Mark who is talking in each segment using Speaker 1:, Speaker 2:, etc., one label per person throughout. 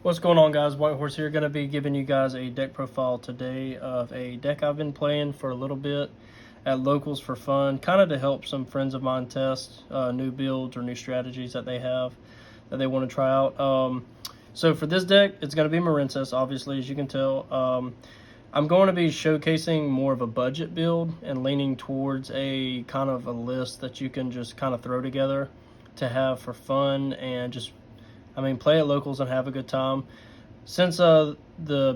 Speaker 1: What's going on, guys? White Horse here. Going to be giving you guys a deck profile today of a deck I've been playing for a little bit at locals for fun, kind of to help some friends of mine test new builds or new strategies that they have that they want to try out. So for this deck, it's going to be Marincess, obviously, as you can tell. I'm going to be showcasing more of a budget build and leaning towards a kind of a list that you can just kind of throw together to have for fun and just play at locals and have a good time. Since the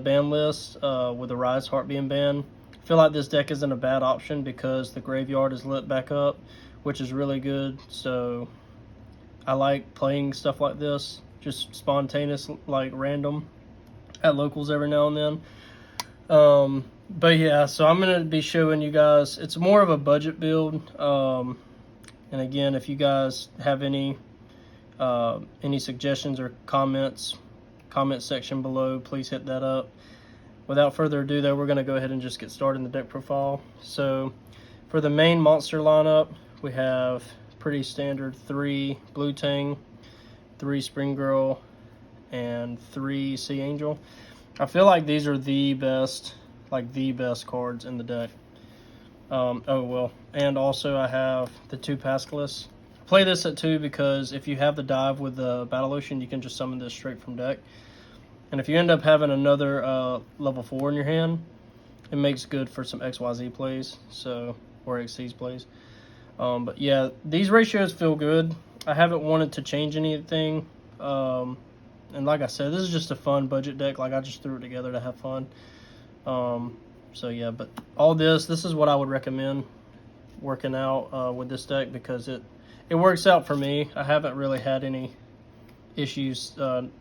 Speaker 1: ban list with the Rise Heart being banned, I feel like this deck isn't a bad option because the graveyard is lit back up, which is really good. So I like playing stuff like this, just spontaneous, like random at locals every now and then. But yeah, so I'm going to be showing you guys, it's more of a budget build. And again, if you guys have any suggestions or comment section below, please hit that up. Without further ado though, we're going to go ahead and just get started in the deck profile. So for the main monster lineup, we have pretty standard 3 Blue Tang, 3 Spring Girl, and 3 Sea Angel. I feel like these are the best cards in the deck. And also I have the 2 Pascalis. Play this at 2 because if you have the dive with the Battle Ocean, you can just summon this straight from deck. And if you end up having another level 4 in your hand, it makes good for some XYZ plays, or XC's plays. But yeah, these ratios feel good. I haven't wanted to change anything. And like I said, this is just a fun budget deck. Like, I just threw it together to have fun. So yeah, but all this is what I would recommend working out with this deck because it works out for me. I haven't really had any issues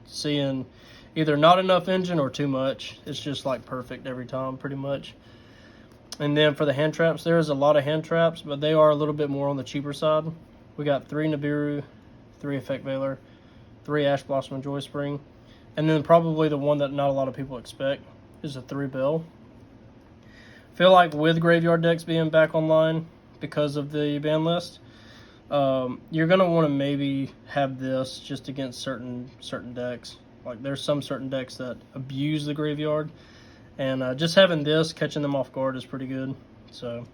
Speaker 1: seeing either not enough engine or too much. It's just like perfect every time, pretty much. And then for the hand traps, there is a lot of hand traps, but they are a little bit more on the cheaper side. We got 3 Nibiru, 3 Effect Veiler, 3 Ash Blossom and Joy Spring, and then probably the one that not a lot of people expect is a 3 Bell. Feel like with graveyard decks being back online because of the ban list, you're going to want to maybe have this just against certain decks. Like, there's some certain decks that abuse the graveyard, and just having this, catching them off guard is pretty good. So,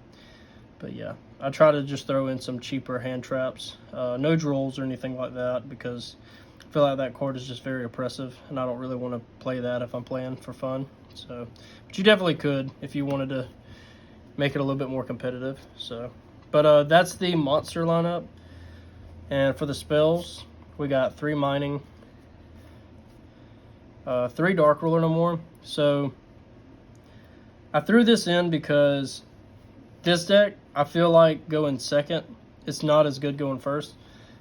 Speaker 1: but yeah, I try to just throw in some cheaper hand traps, no drolls or anything like that, because I feel like that card is just very oppressive, and I don't really want to play that if I'm playing for fun. So, but you definitely could if you wanted to make it a little bit more competitive. So, but that's the monster lineup. And for the spells, we got 3 Mining, 3 Dark Ruler no more. So I threw this in because this deck, I feel like going second, it's not as good going first.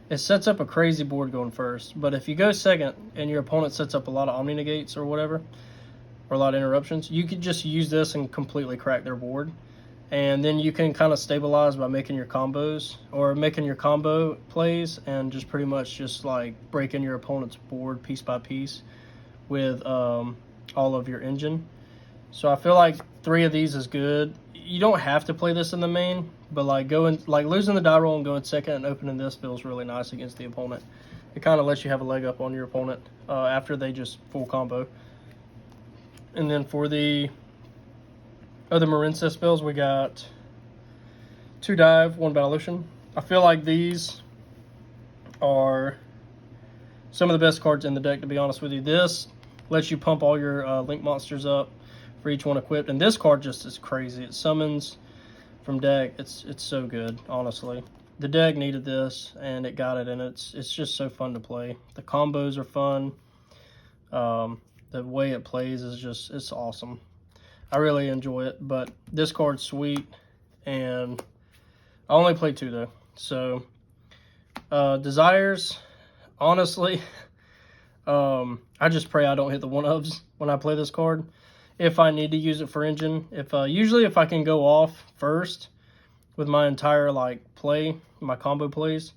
Speaker 1: It sets up a crazy board going first, but if you go second and your opponent sets up a lot of Omni Negates or whatever, or a lot of interruptions, you could just use this and completely crack their board. And then you can kind of stabilize by making your combos or making your combo plays and just pretty much just like breaking your opponent's board piece by piece with all of your engine. So I feel like 3 of these is good. You don't have to play this in the main, but like losing the die roll and going second and opening this feels really nice against the opponent. It kind of lets you have a leg up on your opponent after they just full combo. And then for the other Marincess spells, we got 2 Dive, 1 Battle Ocean. I feel like these are some of the best cards in the deck, to be honest with you. This lets you pump all your Link monsters up for each one equipped, and this card just is crazy. It summons from deck. It's so good, honestly. The deck needed this, and it got it, and it's just so fun to play. The combos are fun. The way it plays is it's awesome. I really enjoy it, but this card's sweet, and I only played 2 though. So, Desires, honestly, I just pray I don't hit the 1-ofs when I play this card. If I need to use it for engine, usually if I can go off first with my entire my combo plays,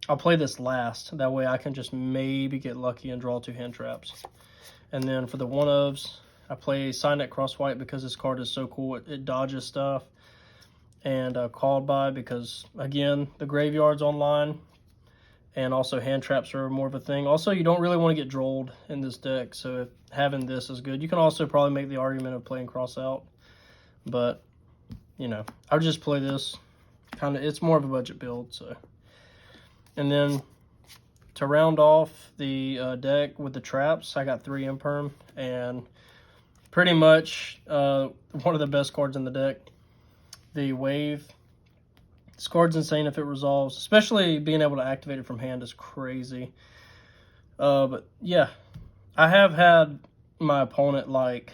Speaker 1: I'll play this last. That way I can just maybe get lucky and draw 2 hand traps. And then for the 1-ofs, I play Signet Cross White because this card is so cool. It dodges stuff. And Called By because, again, the graveyard's online. and also hand traps are more of a thing. Also, you don't really want to get drolled in this deck, so having this is good. You can also probably make the argument of playing cross out, but you know, I would just play this. Kind of, it's more of a budget build. So, and then to round off the deck with the traps, I got 3 Imperm, and pretty much one of the best cards in the deck, the Wave. This card's insane if it resolves, especially being able to activate it from hand is crazy. But yeah, I have had my opponent like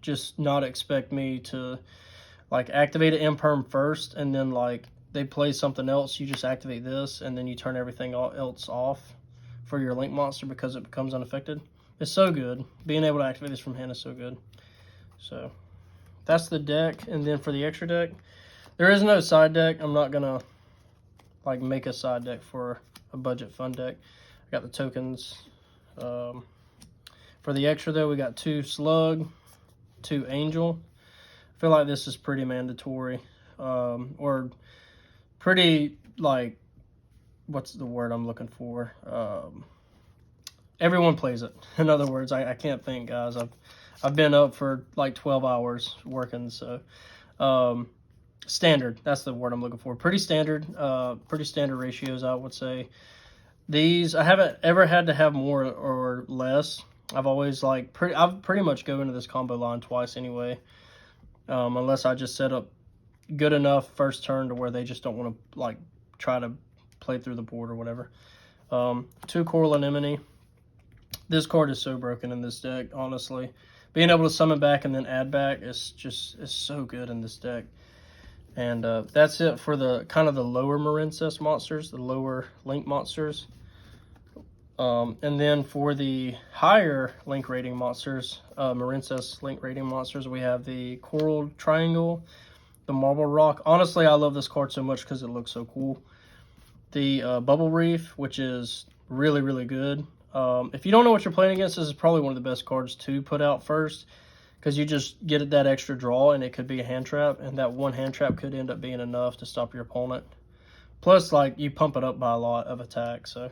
Speaker 1: just not expect me to like activate an Imperm first, and then like they play something else, you just activate this, and then you turn everything else off for your link monster because it becomes unaffected. It's so good. Being able to activate this from hand is so good. So that's the deck. And then for the extra deck, there is no side deck. I'm not gonna like make a side deck for a budget fun deck. I got the tokens. For the extra though, we got 2 Slug, 2 Angel. I feel like this is pretty mandatory, or pretty like, what's the word I'm looking for? Everyone plays it. In other words, I can't think, guys. I've been up for like 12 hours working, so standard. That's the word I'm looking for. Pretty standard ratios, I would say. These, I haven't ever had to have more or less. I've always like I've pretty much go into this combo line twice anyway, unless I just set up good enough first turn to where they just don't want to like try to play through the board or whatever. 2 Coral Anemone. This card is so broken in this deck, honestly. Being able to summon back and then add back is so good in this deck. And that's it for the kind of the lower Marincess monsters, the lower link monsters. And then for the higher link rating monsters, Marincess link rating monsters, we have the Coral Triangle, the Marble Rock. Honestly, I love this card so much because it looks so cool. The Bubble Reef, which is really, really good. If you don't know what you're playing against, this is probably one of the best cards to put out first, because you just get that extra draw, and it could be a hand trap, and that one hand trap could end up being enough to stop your opponent. Plus, like, you pump it up by a lot of attack. So,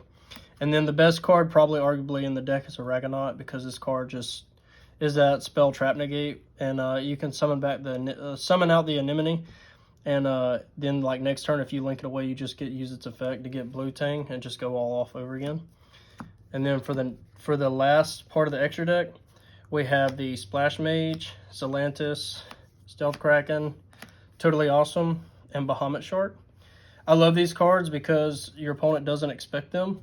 Speaker 1: and then the best card probably arguably in the deck is a Ragonaut, because this card just is that spell trap negate, and you can summon back summon out the Anemone, and then like next turn if you link it away, you just use its effect to get Blue Tang and just go all off over again. And then for the last part of the extra deck, we have the Splash Mage, Zelantis, Stealth Kraken, Totally Awesome, and Bahamut Shark. I love these cards because your opponent doesn't expect them.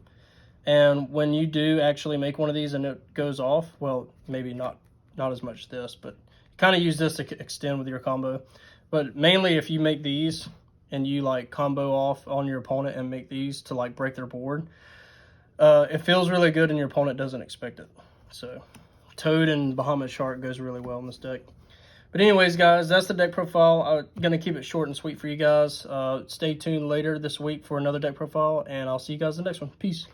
Speaker 1: And when you do actually make one of these and it goes off, well, maybe not as much this, but kind of use this to extend with your combo. But mainly if you make these and you like combo off on your opponent and make these to like break their board, it feels really good and your opponent doesn't expect it. So Toad and Bahamut Shark goes really well in this deck. But anyways, guys, that's the deck profile. I'm going to keep it short and sweet for you guys. Stay tuned later this week for another deck profile, and I'll see you guys in the next one. Peace.